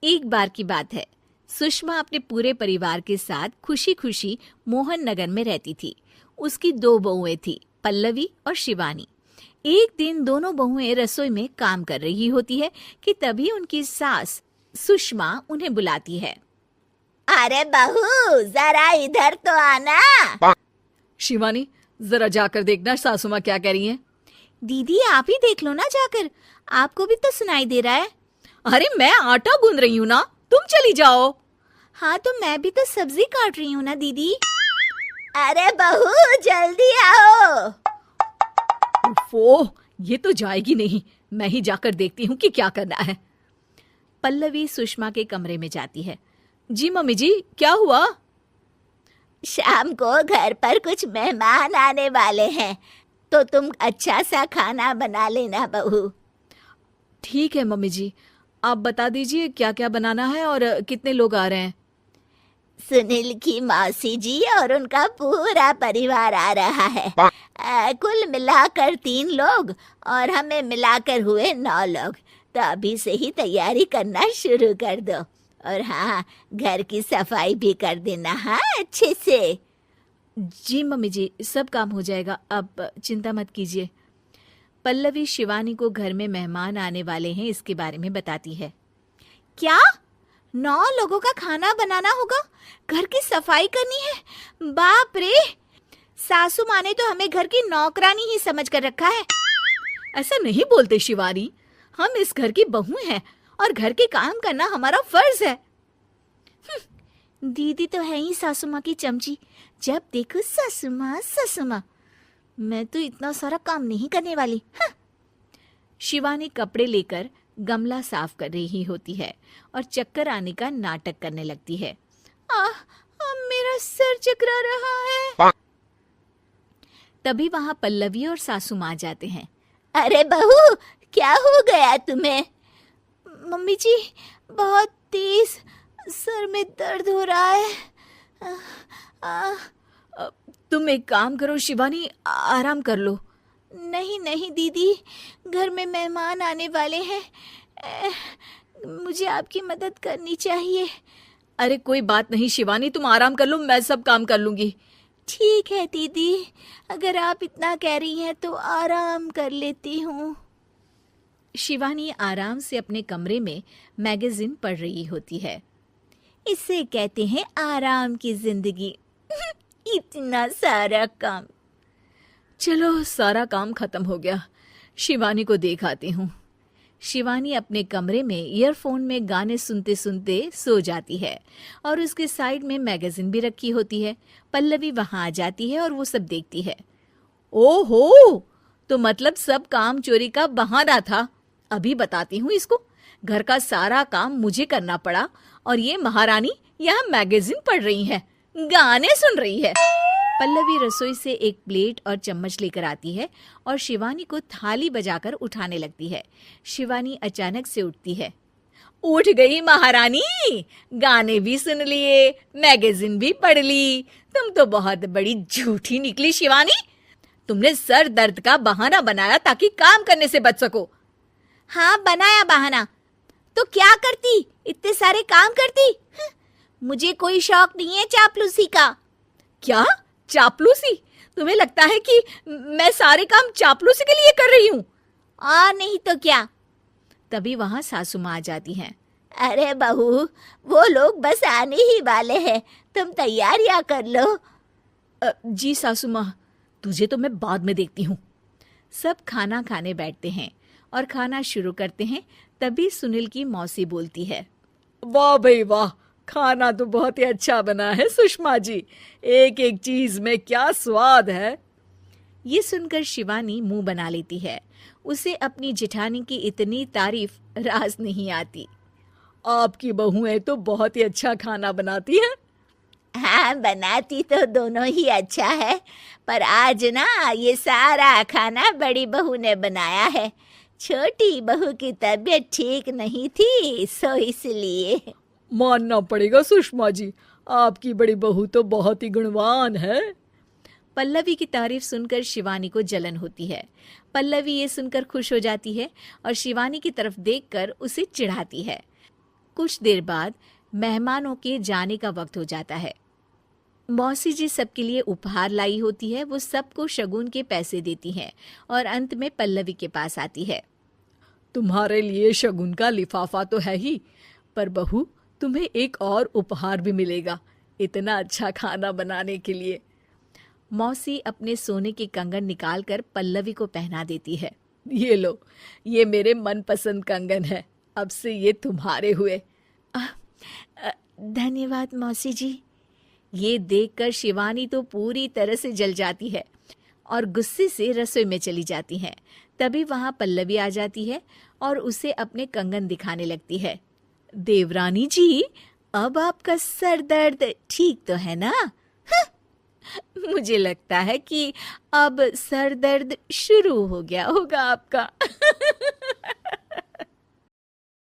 एक बार की बात है, सुषमा अपने पूरे परिवार के साथ खुशी खुशी मोहन नगर में रहती थी। उसकी 2 बहुएं थी, पल्लवी और शिवानी। एक दिन दोनों बहुएं रसोई में काम कर रही होती है कि तभी उनकी सास सुषमा उन्हें बुलाती है। अरे बहू, जरा इधर तो आना। शिवानी, जरा जाकर देखना सासू माँ क्या कह रही हैं। दीदी आप ही देख लो ना जाकर, आपको भी तो सुनाई दे रहा है। अरे मैं आटा गूंद रही हूँ ना, तुम चली जाओ। हाँ तो मैं भी तो सब्जी काट रही हूँ ना दीदी। अरे बहू, जल्दी आओ। ओह, ये तो जाएगी नहीं। मैं ही जाकर देखती हूँ कि क्या करना है। पल्लवी सुषमा के कमरे में जाती है। जी मम्मी जी, क्या हुआ? शाम को घर पर कुछ मेहमान आने वाले हैं, तो तुम अच्छा सा खाना बना लेना बहू। ठीक है मम्मी जी, आप बता दीजिए क्या क्या बनाना है और कितने लोग आ रहे हैं। सुनील की मौसी जी और उनका पूरा परिवार आ रहा है। कुल मिलाकर 3 लोग और हमें मिलाकर हुए 9 लोग। तो अभी से ही तैयारी करना शुरू कर दो। और हाँ, घर की सफाई भी कर देना, हाँ, अच्छे से। जी मम्मी जी, सब काम हो जाएगा, आप चिंता मत कीजिए। पल्लवी शिवानी को घर में मेहमान आने वाले हैं इसके बारे में बताती है। क्या 9 लोगों का खाना बनाना होगा, घर की सफाई करनी है? बाप रे, सासू माँ ने तो हमें घर की नौकरानी ही समझ कर रखा है। ऐसा नहीं बोलते शिवानी, हम इस घर की बहू हैं और घर के काम करना हमारा फर्ज है। दीदी तो है ही सासू माँ की चमची, जब देखो सासू माँ सासू माँ। मैं तो इतना सारा काम नहीं करने वाली। शिवानी कपड़े लेकर गमला साफ कर रही होती है और चक्कर आने का नाटक करने लगती है। मेरा सर चकरा रहा है। तभी वहां पल्लवी और सासू माँ जाते हैं। अरे बहू, क्या हो गया तुम्हें? मम्मी जी, बहुत तेज सर में दर्द हो रहा है। तुम एक काम करो शिवानी, आराम कर लो। नहीं नहीं दीदी, घर में मेहमान आने वाले हैं, मुझे आपकी मदद करनी चाहिए। अरे कोई बात नहीं शिवानी, तुम आराम कर लो, मैं सब काम कर लूंगी। ठीक है दीदी, अगर आप इतना कह रही हैं तो आराम कर लेती हूँ। शिवानी आराम से अपने कमरे में मैगजीन पढ़ रही होती है। इसे कहते हैं आराम की जिंदगी। इतना सारा काम। चलो, सारा काम खत्म हो गया, शिवानी को देख आती हूँ। शिवानी अपने कमरे में ईयरफोन में गाने सुनते सुनते सो जाती है और उसके साइड में मैगजीन भी रखी होती है। पल्लवी वहां आ जाती है और वो सब देखती है। ओहो, तो मतलब सब काम चोरी का बहाना था। अभी बताती हूँ इसको। घर का सारा काम मुझे करना पड़ा और ये महारानी यहाँ मैगजीन पढ़ रही है, गाने सुन रही है। पल्लवी रसोई से एक प्लेट और चम्मच लेकर आती है और शिवानी को थाली बजाकर उठाने लगती है। शिवानी अचानक से उठती है। उठ गई महारानी, गाने भी सुन लिए, मैगजीन भी पढ़ ली। तुम तो बहुत बड़ी झूठी निकली शिवानी। तुमने सर दर्द का बहाना बनाया ताकि काम करने से बच सको। हाँ, बनाया बहाना, तो क्या करती, इतने सारे काम करती। मुझे कोई शौक नहीं है चापलूसी का। क्या चापलूसी? तुम्हें लगता है कि मैं सारे काम चापलूसी के लिए कर रही हूँ? और नहीं तो क्या। तभी वहां सासू माँ आ जाती हैं। अरे बहू, वो लोग बस आने ही वाले हैं, तुम तैयारियां कर लो। जी सासू माँ, तुझे तो मैं बाद में देखती हूँ। सब खाना खाने बैठते हैं और खाना शुरू करते हैं। तभी सुनील की मौसी बोलती है। वाह भाई वाह, खाना तो बहुत ही अच्छा बना है सुषमा जी, एक एक चीज में क्या स्वाद है। ये सुनकर शिवानी मुंह बना लेती है। उसे अपनी जेठानी की इतनी तारीफ रास नहीं आती। आपकी बहुएं तो बहुत ही अच्छा खाना बनाती हैं। हाँ, बनाती तो दोनों ही अच्छा है, पर आज ना ये सारा खाना बड़ी बहू ने बनाया है। छोटी बहू की तबीयत ठीक नहीं थी, सो इसलिए। मानना पड़ेगा सुषमा जी, आपकी बड़ी बहू तो बहुत ही गुणवान है। पल्लवी की तारीफ सुनकर शिवानी को जलन होती है। पल्लवी ये सुनकर खुश हो जाती है और शिवानी की तरफ देखकर उसे चिढ़ाती है। कुछ देर बाद मेहमानों के जाने का वक्त हो जाता है। मौसी जी सबके लिए उपहार लाई होती है। वो सबको शगुन के पैसे देती हैं और अंत में पल्लवी के पास आती है। तुम्हारे लिए शगुन का लिफाफा तो है ही, पर बहू तुम्हें एक और उपहार भी मिलेगा इतना अच्छा खाना बनाने के लिए। मौसी अपने सोने के कंगन निकालकर पल्लवी को पहना देती है। ये लो, ये मेरे मनपसंद कंगन है, अब से ये तुम्हारे हुए। धन्यवाद मौसी जी। ये देखकर शिवानी तो पूरी तरह से जल जाती है और गुस्से से रसोई में चली जाती है। तभी वहां पल्लवी आ जाती है और उसे अपने कंगन दिखाने लगती है। देवरानी जी, अब आपका सर दर्द ठीक तो है ना? मुझे लगता है कि अब सर दर्द शुरू हो गया होगा आपका।